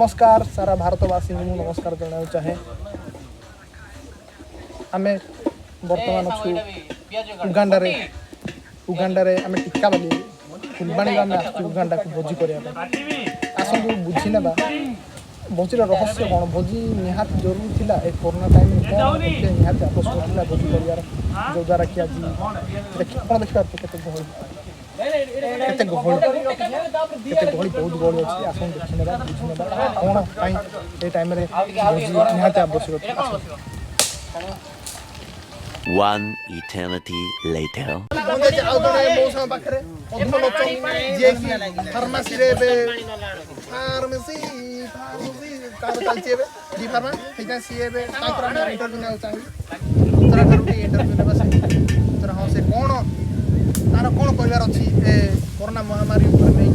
नमस्कार सारा भारतवासी को नमस्कार जनाऊ चाहे आमे वर्तमान छु उगांडा रे आमे टिक्का बाली फुलबाणी आमे आसु उगांडा को भोजी करिया आसंतु बुझी नेबा भोजीर रहस्य कौन भोजी निहात जरूरी थिला ए कोरोना टाइम कौन निहात आवश्यक थिला भोजी करियार जो द्वारा कि आज देखा केते गहल केते गहल बहुत गहल अछि आसन देखि नेबा बुझी नेबा कौन काई ए टाइम रे भोजी निहात आवश्यक थिला One eternity later. फार्मेसी रे फार्मेसी कार चलचे बे डी फार्मा हेता सीए बे ताकर इंटरव्यू ने चाहि तोरा करूटी इंटरव्यू ने बस तोरा हो से कोन तार कोन कहबार अछि ए कोरोना महामारी ऊपर नहीं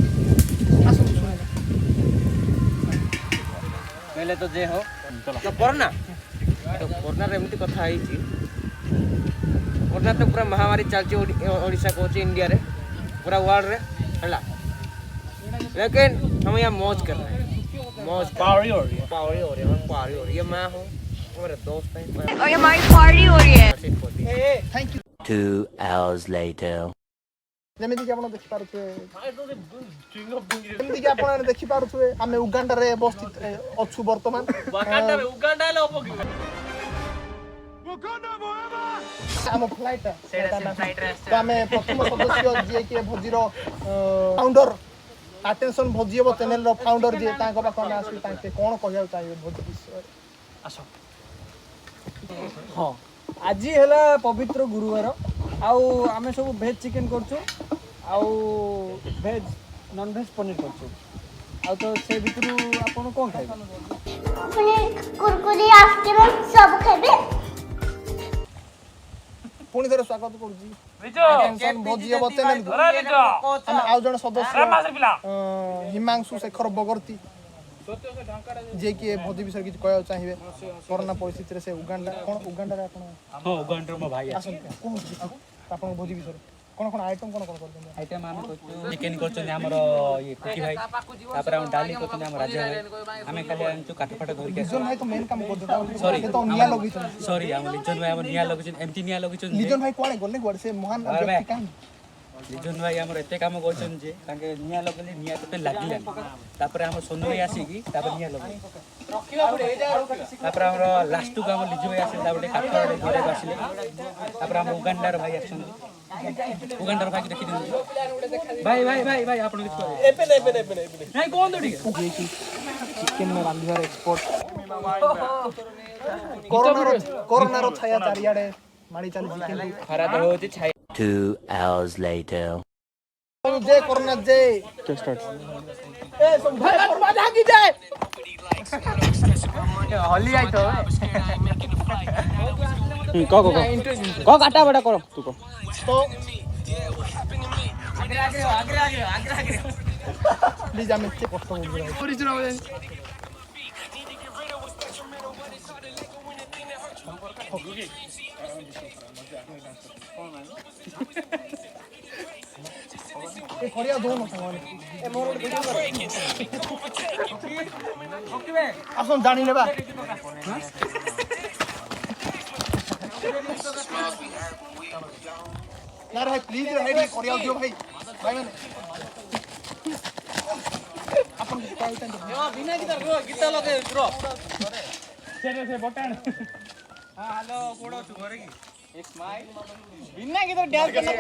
आसु सुने पहले तो जे हो तो कोरोना रे एमती कथा आई छी कोरोना तो पूरा महामारी चलची ओडिशा को इंडिया रे पूरा वर्ल्ड रे हला लेकिन हम यहाँ मौज कर रहे हैं मौज पार्टी हो रही है ये मैं हूँ मेरे दोस्त हैं और ये हमारी पार्टी हो रही है थैंक यू 2 hours later. जेमिति कि आपण देखि पारुछे जेमिति कि आपण देखि पारुछे आमे उगांडा रे अवस्थित अछु वर्तमान उगांडा ले ओपो आम फ्लाइट तो आम प्रथम सदस्य जी के भोजीर फाउंडर अटेंशन भोजी हे चैनल फाउंडर जी पाखन आसी कौन कह चाहिए भोजी विषय आस हाँ आज है पवित्र गुरुवार आउ आम सब भेज चिकेन करछु आउ भेज नॉन भेज पनीर करछु आउ तो से भितर आपन कोन खाइबे अपने कुरकुरी आइसक्रीम सब खाइबे पुणी थे स्वागत कर भोजी हे चैनल हम आउ जन सदस्य हिमांशु शेखर बगर्ती जे कि भोजी विषय किछ कहय चाहिए कोरोना परिस्थिति रे से उगांडा कोन उगांडा रे आपण हां उगांडा मो भाई आसन कोन आपण भोजी विषय कोन कोन आइटम कोन कोन करछन आइटम हम चिकेन करछन हमर ये कुकी भाई तापर हम डाली करछन हम राजा भाई हमें खाली हम काठ फाट धरि के लिजन भाई तो मेन काम कर देता सॉरी तो निया लगिछन सॉरी हम लिजन भाई हम निया लगिछन एमटी निया लगिछन लिजन भाई कोन गले गोड से महान व्यक्ति काम लिजन भाई हमर एते काम करछन जे ताके निया लगले निया तते लागिला तापर हम सोनू भाई आसी की तापर निया लगले तापर हमर लास्ट को हम लिजन भाई आसी तापर काठ फाट घरे बसिले तापर हम उगांडार भाई आछन उगांडार भाई देखि दिन भाई भाई भाई भाई आपण किछ एपे नहीं कोन दो ठीक जे कि चिकन में रांधिबार एक्सपर्ट कोरोना रो छाया चारियाडे माडी चल चिकन खराब होती छाई 2 hours later. जे कोरोना जे स्टार्ट ए सब भाई मजा की जाए हली आई तो को काटा बड़ा करो तू को तो आगे प्लीज हम इतने कष्ट हो रहा ओरिजिनल ए खरिया दोनों सामान ए मोर वीडियो ओके आसन जानी लेबा यार भाई प्लीज हेड खरिया दियो भाई भाई मैंने अपन पाइटन बिना गीत लगे रो से बटन हां हेलो कोडो छु घरे की एक स्माइल बिना गीत डांस करना